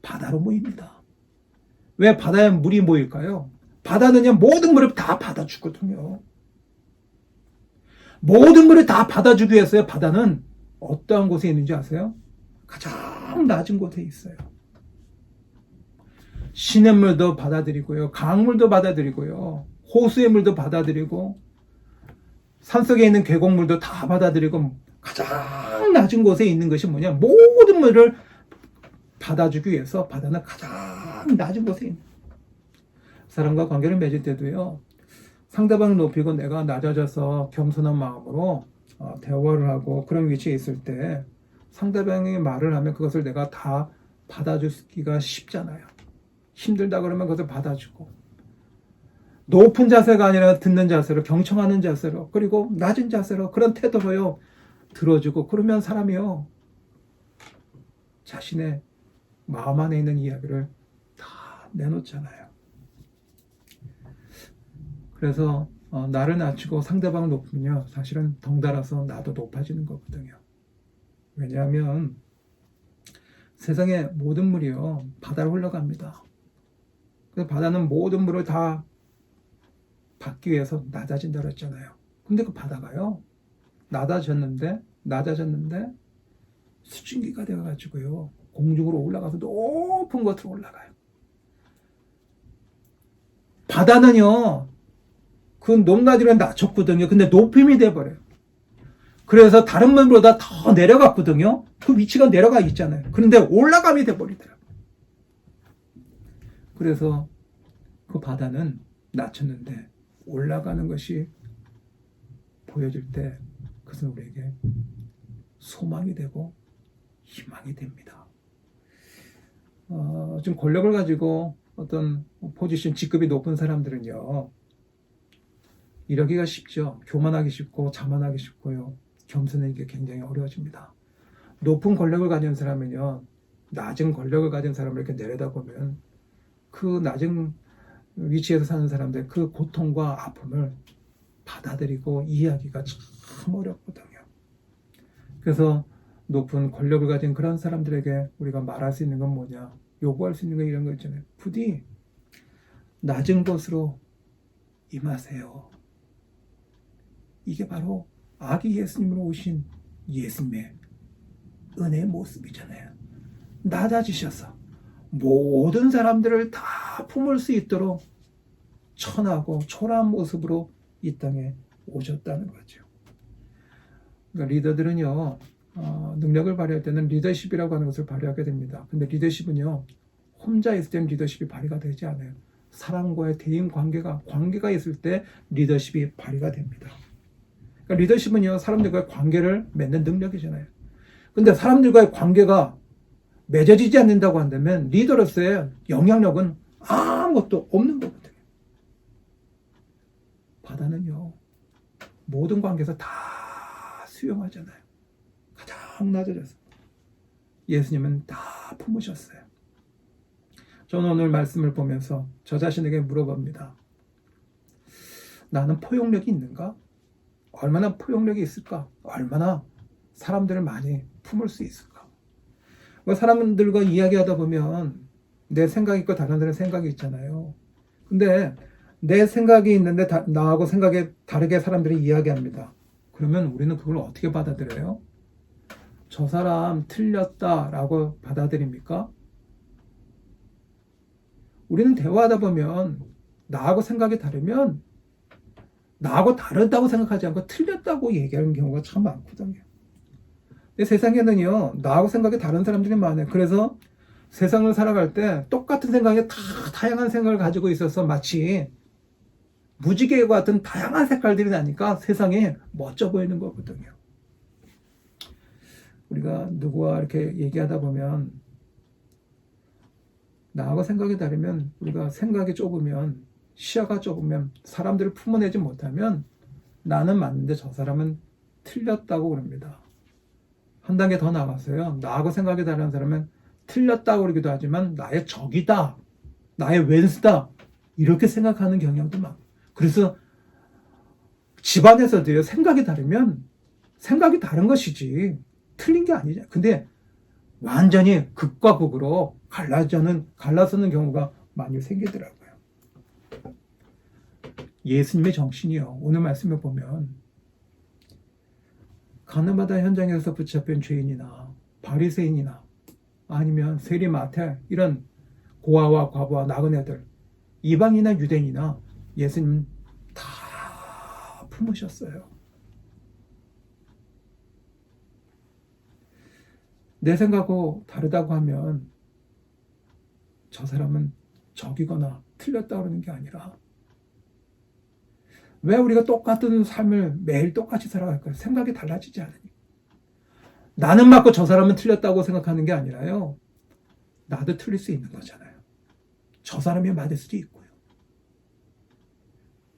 바다로 모입니다. 왜 바다에 물이 모일까요? 바다는요 모든 물을 다 받아주거든요. 모든 물을 다 받아주기 위해서요 바다는 어떠한 곳에 있는지 아세요? 가장 낮은 곳에 있어요. 시냇물도 받아들이고요. 강물도 받아들이고요. 호수의 물도 받아들이고 산속에 있는 계곡물도 다 받아들이고 가장 낮은 곳에 있는 것이 뭐냐? 모든 물을 받아주기 위해서 바다는 가장 낮은 곳에 있는 사람과 관계를 맺을 때도요. 상대방을 높이고 내가 낮아져서 겸손한 마음으로 대화를 하고 그런 위치에 있을 때 상대방이 말을 하면 그것을 내가 다 받아주기가 쉽잖아요. 힘들다 그러면 그것을 받아주고 높은 자세가 아니라 듣는 자세로 경청하는 자세로 그리고 낮은 자세로 그런 태도로요 들어주고 그러면 사람이요 자신의 마음 안에 있는 이야기를 다 내놓잖아요. 그래서 나를 낮추고 상대방을 높이면요 사실은 덩달아서 나도 높아지는 거거든요. 왜냐하면 세상의 모든 물이요 바다로 흘러갑니다. 그래서 바다는 모든 물을 다 받기 위해서 낮아진다고 했잖아요. 근데 그 바다가요 낮아졌는데 수증기가 되어가지고요 공중으로 올라가서 높은 곳으로 올라가요. 바다는요 그 높낮이를 낮췄거든요. 근데 높임이 돼버려요. 그래서 다른 물보다 더 내려갔거든요. 그 위치가 내려가 있잖아요. 그런데 올라감이 돼버리더라고요. 그래서 그 바다는 낮췄는데 올라가는 것이 보여질 때 그것은 우리에게 소망이 되고 희망이 됩니다. 좀 권력을 가지고 어떤 포지션, 직급이 높은 사람들은요 이러기가 쉽죠. 교만하기 쉽고 자만하기 쉽고요. 겸손하기 굉장히 어려워집니다. 높은 권력을 가진 사람은요, 낮은 권력을 가진 사람을 이렇게 내려다보면 그 낮은 위치에서 사는 사람들 그 고통과 아픔을 받아들이고 이해하기가 참 어렵거든요. 그래서 높은 권력을 가진 그런 사람들에게 우리가 말할 수 있는 건 뭐냐, 요구할 수 있는 건 이런 거 있잖아요. 부디 낮은 곳으로 임하세요. 이게 바로 아기 예수님으로 오신 예수님의 은혜의 모습이잖아요. 낮아지셔서 모든 사람들을 다 품을 수 있도록 천하고 초라한 모습으로 이 땅에 오셨다는 거죠. 그러니까 리더들은요, 능력을 발휘할 때는 리더십이라고 하는 것을 발휘하게 됩니다. 근데 리더십은요, 혼자 있을 때는 리더십이 발휘가 되지 않아요. 사람과의 대인 관계가 있을 때 리더십이 발휘가 됩니다. 그러니까 리더십은요, 사람들과의 관계를 맺는 능력이잖아요. 근데 사람들과의 관계가 맺어지지 않는다고 한다면 리더로서의 영향력은 아무것도 없는 거거든요. 바다는요, 모든 관계에서 다 수용하잖아요. 가장 낮아져서. 예수님은 다 품으셨어요. 저는 오늘 말씀을 보면서 저 자신에게 물어봅니다. 나는 포용력이 있는가? 얼마나 포용력이 있을까? 얼마나 사람들을 많이 품을 수 있을까? 사람들과 이야기하다 보면 내 생각이 있고 다른 사람의 생각이 있잖아요. 근데 내 생각이 있는데 나하고 생각이 다르게 사람들이 이야기합니다. 그러면 우리는 그걸 어떻게 받아들여요? 저 사람 틀렸다라고 받아들입니까? 우리는 대화하다 보면 나하고 생각이 다르면 나하고 다르다고 생각하지 않고 틀렸다고 얘기하는 경우가 참 많거든요. 근데 세상에는요, 나하고 생각이 다른 사람들이 많아요. 그래서 세상을 살아갈 때 똑같은 생각에 다양한 생각을 가지고 있어서 마치 무지개 같은 다양한 색깔들이 나니까 세상에 멋져 보이는 거거든요. 우리가 누구와 이렇게 얘기하다 보면 나하고 생각이 다르면, 우리가 생각이 좁으면, 시야가 좁으면, 사람들을 품어내지 못하면 나는 맞는데 저 사람은 틀렸다고 그럽니다. 한 단계 더 나가서요, 나하고 생각이 다른 사람은 틀렸다고 그러기도 하지만 나의 적이다, 나의 왼수다, 이렇게 생각하는 경향도 많고. 그래서 집안에서도요, 생각이 다르면 생각이 다른 것이지 틀린 게 아니죠. 근데 완전히 극과 극으로 갈라서는 경우가 많이 생기더라고요. 예수님의 정신이요, 오늘 말씀을 보면 가늠하다 현장에서 붙잡힌 죄인이나 바리새인이나 아니면 세리마태 이런 고아와 과부와 나그네들, 이방이나 유대인이나 예수님 다 품으셨어요. 내 생각하고 다르다고 하면 저 사람은 적이거나 틀렸다고 그러는 게 아니라, 왜 우리가 똑같은 삶을 매일 똑같이 살아갈까요? 생각이 달라지지 않으니. 나는 맞고 저 사람은 틀렸다고 생각하는 게 아니라요, 나도 틀릴 수 있는 거잖아요. 저 사람이 맞을 수도 있고요.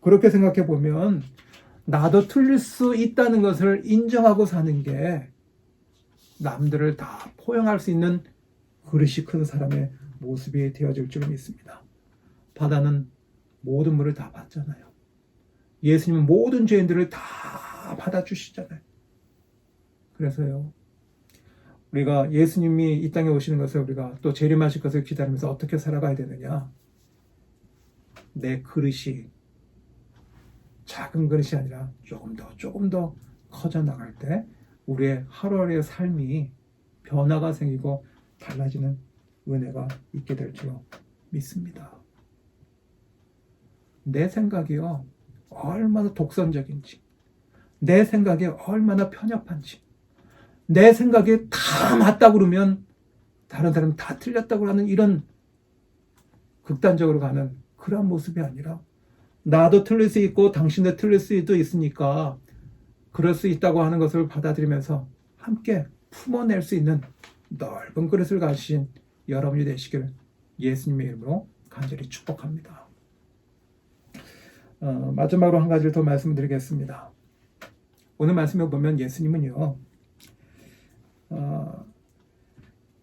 그렇게 생각해 보면 나도 틀릴 수 있다는 것을 인정하고 사는 게 남들을 다 포용할 수 있는 그릇이 큰 사람의 모습이 되어질 줄 믿습니다. 바다는 모든 물을 다 받잖아요. 예수님은 모든 죄인들을 다 받아주시잖아요. 그래서요, 우리가 예수님이 이 땅에 오시는 것을, 우리가 또 재림하실 것을 기다리면서 어떻게 살아가야 되느냐? 내 그릇이 작은 그릇이 아니라 조금 더 커져 나갈 때 우리의 하루하루의 삶이 변화가 생기고 달라지는 은혜가 있게 될 줄 믿습니다. 내 생각이요, 얼마나 독선적인지, 내 생각이 얼마나 편협한지, 내 생각이 다 맞다고 그러면 다른 사람은 다 틀렸다고 하는 이런 극단적으로 가는 그런 모습이 아니라, 나도 틀릴 수 있고 당신도 틀릴 수도 있으니까 그럴 수 있다고 하는 것을 받아들이면서 함께 품어낼 수 있는 넓은 그릇을 가지신 여러분이 되시길 예수님의 이름으로 간절히 축복합니다. 마지막으로 한 가지를 더 말씀드리겠습니다. 오늘 말씀에 보면 예수님은요,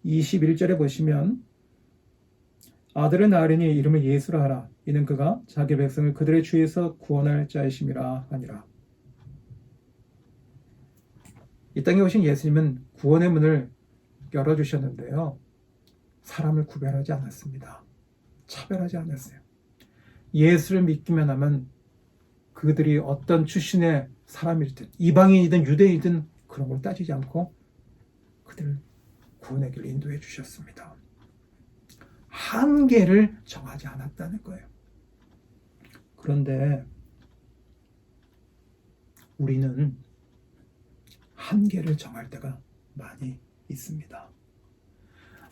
21절에 보시면 아들을 낳으려니 이름을 예수라 하라. 이는 그가 자기 백성을 그들의 주에서 구원할 자이심이라 하니라. 이 땅에 오신 예수님은 구원의 문을 열어주셨는데요. 사람을 구별하지 않았습니다. 차별하지 않았어요. 예수를 믿기만 하면 그들이 어떤 출신의 사람이든 이방인이든 유대인이든 그런 걸 따지지 않고 그들을 구원의 길로 인도해 주셨습니다. 한계를 정하지 않았다는 거예요. 그런데 우리는 한계를 정할 때가 많이 있습니다.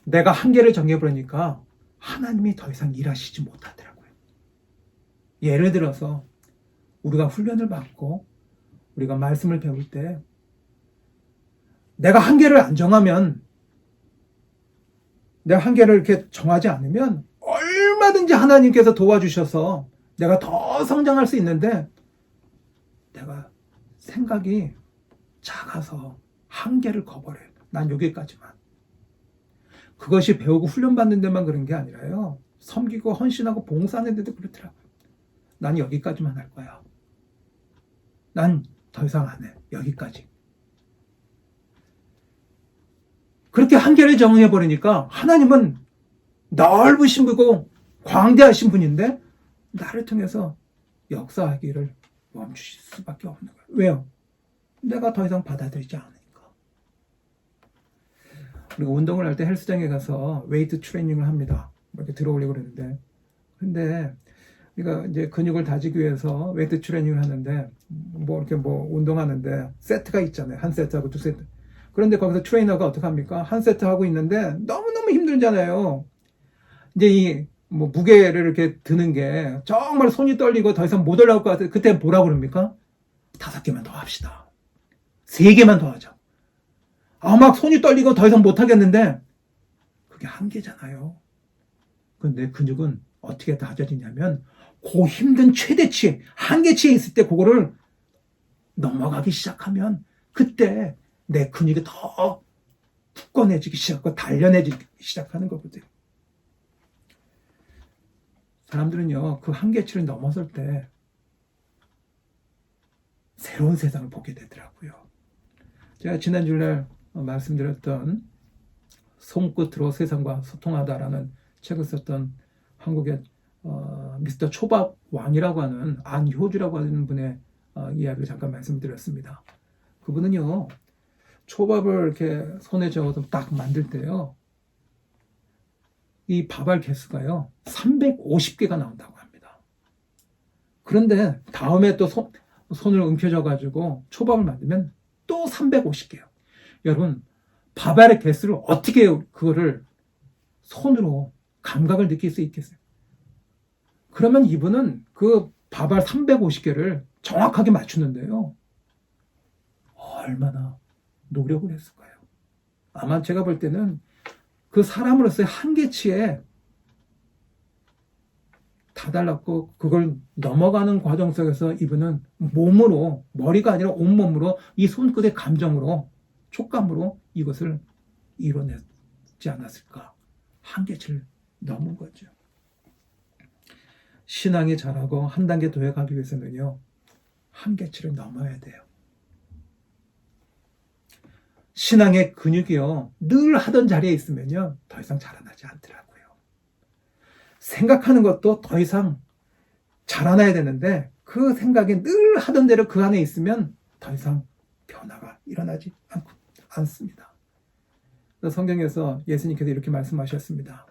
내가 한계를 정해버리니까 하나님이 더 이상 일하시지 못하더라고요. 예를 들어서 우리가 훈련을 받고 우리가 말씀을 배울 때 내가 한계를 안 정하면, 내가 한계를 이렇게 정하지 않으면 얼마든지 하나님께서 도와주셔서 내가 더 성장할 수 있는데 내가 생각이 작아서 한계를 거버려요. 난 여기까지만. 그것이 배우고 훈련받는 데만 그런 게 아니라요. 섬기고 헌신하고 봉사하는 데도 그렇더라고요. 난 여기까지만 할 거야. 난 더 이상 안 해. 여기까지. 그렇게 한계를 정해버리니까 하나님은 넓으신 분이고 광대하신 분인데 나를 통해서 역사하기를 멈추실 수밖에 없는 거예요. 왜요? 내가 더 이상 받아들이지 않으니까. 그리고 운동을 할 때 헬스장에 가서 웨이트 트레이닝을 합니다. 이렇게 들어오려고 그러는데, 근데 우리가 이제 근육을 다지기 위해서 웨이트 트레이닝을 하는데 이렇게 운동하는데 세트가 있잖아요. 한 세트하고 두 세트. 그런데 거기서 트레이너가 어떻게 합니까? 한 세트 하고 있는데 너무너무 힘들잖아요. 이제 이 무게를 이렇게 드는 게 정말 손이 떨리고 더 이상 못 올라올 것 같아요. 그때 뭐라고 그럽니까? 5개만 더 합시다. 3개만 더 하자. 막 손이 떨리고 더 이상 못 하겠는데 그게 한계잖아요. 근데 근육은 어떻게 다져지냐면 그 힘든 최대치에, 한계치에 있을 때 그거를 넘어가기 시작하면 그때 내 근육이 더 굳건해지기 시작하고 단련해지기 시작하는 거거든요. 사람들은요, 그 한계치를 넘어설 때 새로운 세상을 보게 되더라고요. 제가 지난 주일날 말씀드렸던 손끝으로 세상과 소통하다라는 책을 썼던 한국의 미스터 초밥 왕이라고 하는 안효주라고 하는 분의 이야기를 잠깐 말씀드렸습니다. 그분은요, 초밥을 이렇게 손에 쥐어서 딱 만들 때요, 이 밥알 개수가요 350개가 나온다고 합니다. 그런데 다음에 또 손을 움켜쥐어 가지고 초밥을 만들면 또 350개요. 여러분, 밥알의 개수를 어떻게 그거를 손으로 감각을 느낄 수 있겠어요? 그러면 이분은 그 밥알 350개를 정확하게 맞추는데요, 얼마나 노력을 했을까요? 아마 제가 볼 때는 그 사람으로서의 한계치에 다달랐고 그걸 넘어가는 과정 속에서 이분은 몸으로, 머리가 아니라 온몸으로 이 손끝의 감정으로, 촉감으로 이것을 이뤄냈지 않았을까. 한계치를 넘은 거죠. 신앙이 자라고 한 단계 더 가기 위해서는요, 한계치를 넘어야 돼요. 신앙의 근육이요, 늘 하던 자리에 있으면요, 더 이상 자라나지 않더라고요. 생각하는 것도 더 이상 자라나야 되는데 그 생각이 늘 하던 대로 그 안에 있으면 더 이상 변화가 일어나지 않습니다. 성경에서 예수님께서 이렇게 말씀하셨습니다.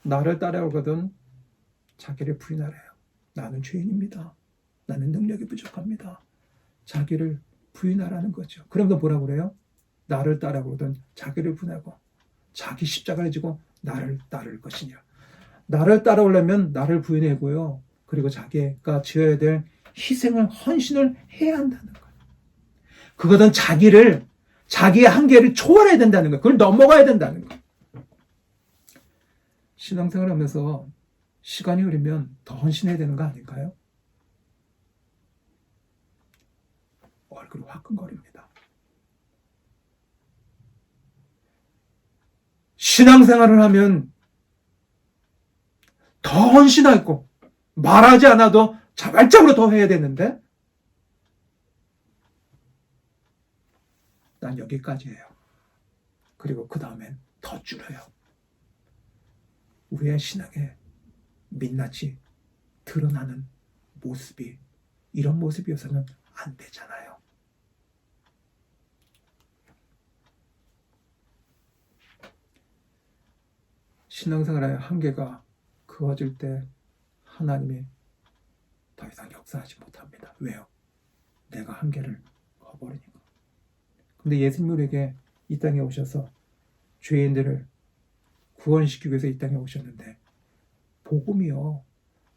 나를 따라오거든 자기를 부인하래요. 나는 죄인입니다. 나는 능력이 부족합니다. 자기를 부인하라는 거죠. 그러면서 뭐라고 그래요? 나를 따라오거든 자기를 부인하고 자기 십자가를 지고 나를 따를 것이냐. 나를 따라오려면 나를 부인하고요, 그리고 자기가 지어야 될 희생을, 헌신을 해야 한다는 거예요. 그것은 자기의 한계를 초월해야 된다는 거예요. 그걸 넘어가야 된다는 거예요. 신앙생활 하면서 시간이 흐르면 더 헌신해야 되는 거 아닐까요? 얼굴이 화끈거립니다. 신앙생활을 하면 더 헌신하고 말하지 않아도 자발적으로 더 해야 되는데 난 여기까지예요. 그리고 그 다음엔 더 줄여요. 우리의 신앙에 민낯이 드러나는 모습이 이런 모습이어서는 안 되잖아요. 신앙생활의 한계가 그어질 때 하나님이 더 이상 역사하지 못합니다. 왜요? 내가 한계를 거버리니까. 근데 예수님이 우리에게 이 땅에 오셔서 죄인들을 구원시키기 위해서 이 땅에 오셨는데 복음이요.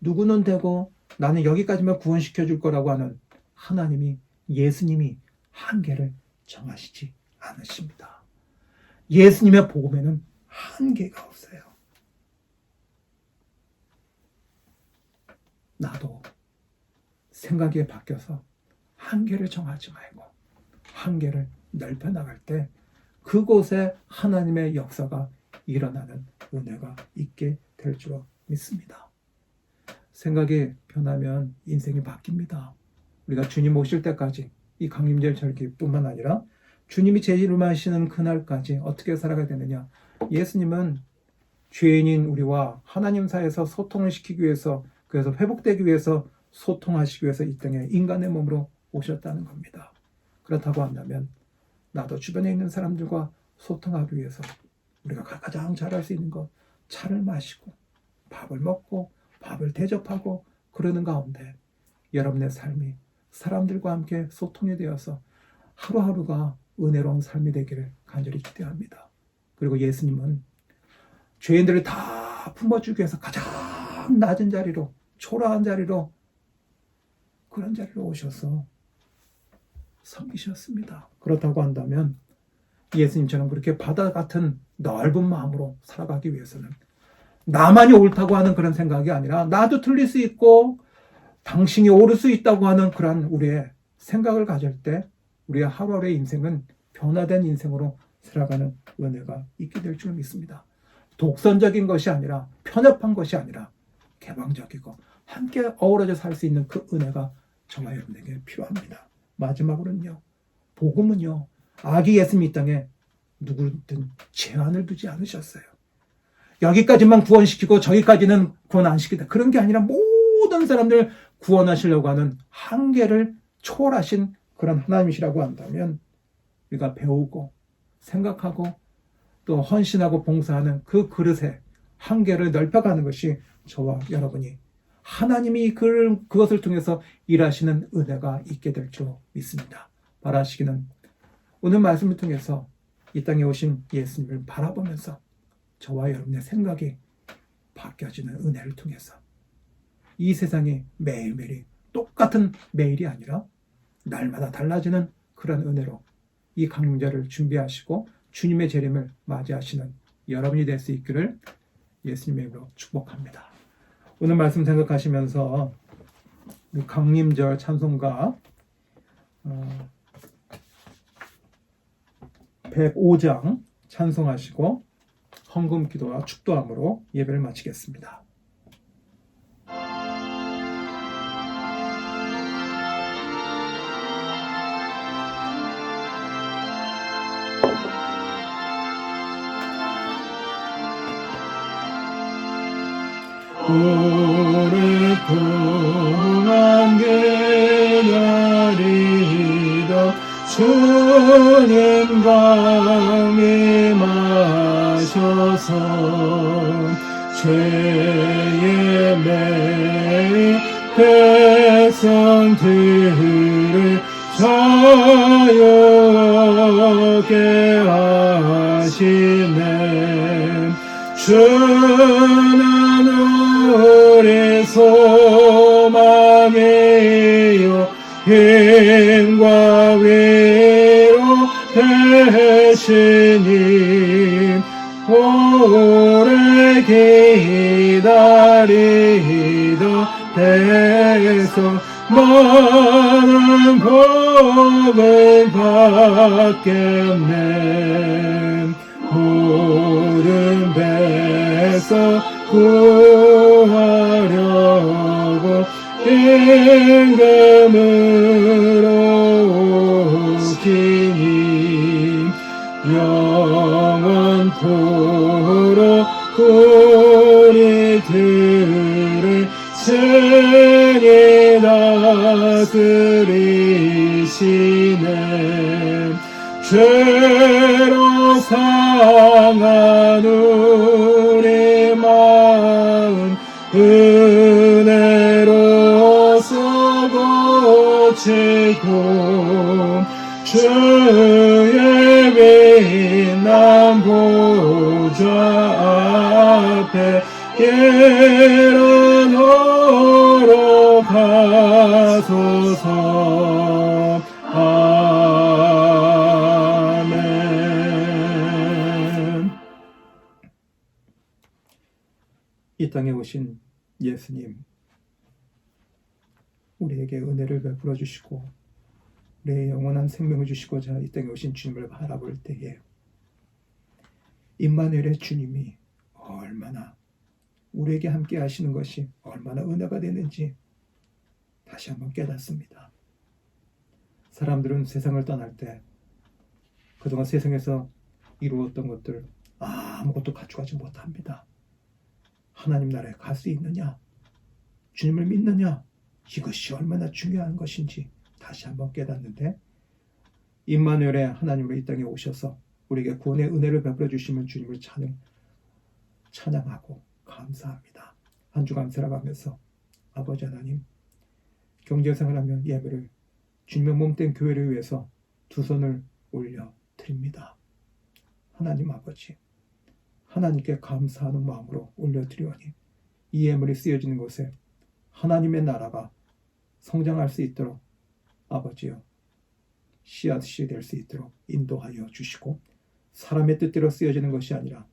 누구는 되고 나는 여기까지만 구원시켜 줄 거라고 하는 하나님이 예수님이 한계를 정하시지 않으십니다. 예수님의 복음에는 한계가 없어요. 나도 생각이 바뀌어서 한계를 정하지 말고 한계를 넓혀 나갈 때 그곳에 하나님의 역사가 일어나는 은혜가 있게 될 줄 믿습니다. 생각이 변하면 인생이 바뀝니다. 우리가 주님 오실 때까지 이 강림절 절기뿐만 아니라 주님이 재림하시는 그날까지 어떻게 살아가야 되느냐. 예수님은 죄인인 우리와 하나님 사이에서 소통을 시키기 위해서 그래서 회복되기 위해서 소통하시기 위해서 이 땅에 인간의 몸으로 오셨다는 겁니다. 그렇다고 한다면 나도 주변에 있는 사람들과 소통하기 위해서 우리가 가장 잘할 수 있는 것 차를 마시고 밥을 먹고 밥을 대접하고 그러는 가운데 여러분의 삶이 사람들과 함께 소통이 되어서 하루하루가 은혜로운 삶이 되기를 간절히 기대합니다. 그리고 예수님은 죄인들을 다 품어주기 위해서 가장 낮은 자리로 초라한 자리로 그런 자리로 오셔서 섬기셨습니다. 그렇다고 한다면 예수님처럼 그렇게 바다 같은 넓은 마음으로 살아가기 위해서는 나만이 옳다고 하는 그런 생각이 아니라 나도 틀릴 수 있고 당신이 옳을 수 있다고 하는 그런 우리의 생각을 가질 때 우리의 하루하루의 인생은 변화된 인생으로 살아가는 은혜가 있게 될 줄 믿습니다. 독선적인 것이 아니라 편협한 것이 아니라 개방적이고 함께 어우러져 살 수 있는 그 은혜가 저와 여러분에게 필요합니다. 마지막으로는요. 복음은요. 아기 예수님 이 땅에 누구든 제한을 두지 않으셨어요. 여기까지만 구원시키고 저기까지는 구원 안 시키다. 그런 게 아니라 모든 사람들 구원하시려고 하는 한계를 초월하신 그런 하나님이시라고 한다면 우리가 배우고 생각하고 또 헌신하고 봉사하는 그 그릇에 한계를 넓혀가는 것이 저와 여러분이 하나님이 그것을 통해서 일하시는 은혜가 있게 될 줄 믿습니다. 바라시기는 오늘 말씀을 통해서 이 땅에 오신 예수님을 바라보면서 저와 여러분의 생각이 바뀌어지는 은혜를 통해서 이 세상이 매일매일이 똑같은 매일이 아니라 날마다 달라지는 그런 은혜로 이 강림절을 준비하시고 주님의 재림을 맞이하시는 여러분이 될 수 있기를 예수님의 이름으로 축복합니다. 오늘 말씀 생각하시면서 강림절 찬송가 105장 찬송하시고 헌금 기도와 축도함으로 예배를 마치겠습니다. 오랫동안 기다리던 주님 강림하셔서 죄의 매일 백성들을 자유하게 하시네. 주는 우리 소망이요 힘과 위로 되시니 오래 기다리던 백성 많은 복을 받겠네. 모든 백성 구하려고 임금으로 오시니 영원토록 우리 들을 친히 다스리시네. 죄로 상한 우리 마음 은혜로서 고치고 주의 빛난 보좌 앞에 일어나러 가소서. 아멘. 이 땅에 오신 예수님, 우리에게 은혜를 베풀어 주시고 우리의 영원한 생명을 주시고자 이 땅에 오신 주님을 바라볼 때에 임마누엘의 주님이 얼마나 우리에게 함께 하시는 것이 얼마나 은혜가 되는지 다시 한번 깨닫습니다. 사람들은 세상을 떠날 때 그동안 세상에서 이루었던 것들 아무것도 가져가지 못합니다. 하나님 나라에 갈 수 있느냐? 주님을 믿느냐? 이것이 얼마나 중요한 것인지 다시 한번 깨닫는데, 임마누엘의 하나님으로 이 땅에 오셔서 우리에게 구원의 은혜를 베풀어 주시면 주님을 찬양하고 감사합니다. 한 주간 살아가면서 아버지 하나님, 경제생활하며 예배를 주님의 몸된 교회를 위해서 두 손을 올려 드립니다. 하나님 아버지, 하나님께 감사하는 마음으로 올려드리오니 이 예물이 쓰여지는 곳에 하나님의 나라가 성장할 수 있도록 아버지여 씨앗이 될 수 있도록 인도하여 주시고, 사람의 뜻대로 쓰여지는 것이 아니라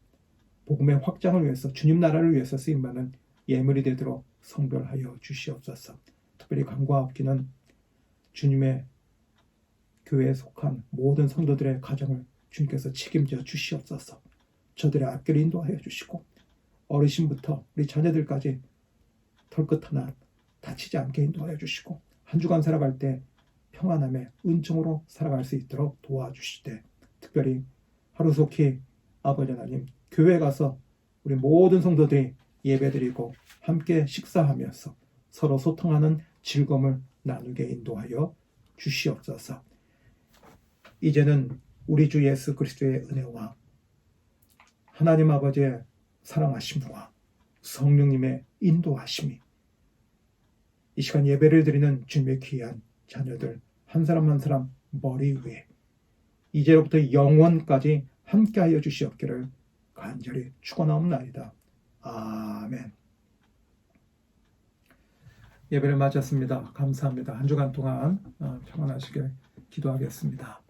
복음의 확장을 위해서 주님 나라를 위해서 쓰임받는 예물이 되도록 성별하여 주시옵소서. 특별히 강과 앞기는 주님의 교회에 속한 모든 성도들의 가정을 주님께서 책임져 주시옵소서. 저들의 앞길을 인도하여 주시고 어르신부터 우리 자녀들까지 털끝 하나 다치지 않게 인도하여 주시고 한 주간 살아갈 때 평안함에 은총으로 살아갈 수 있도록 도와주시되, 특별히 하루속히 아버지 하나님 교회에 가서 우리 모든 성도들이 예배드리고 함께 식사하면서 서로 소통하는 즐거움을 나누게 인도하여 주시옵소서. 이제는 우리 주 예수 그리스도의 은혜와 하나님 아버지의 사랑하심과 성령님의 인도하심이 이 시간 예배를 드리는 주님의 귀한 자녀들 한 사람 한 사람 머리 위에 이제로부터 영원까지 함께하여 주시옵기를 간절히 축원하옵나이다. 아멘. 예배를 마쳤습니다. 감사합니다. 한 주간 동안 평안하시길 기도하겠습니다.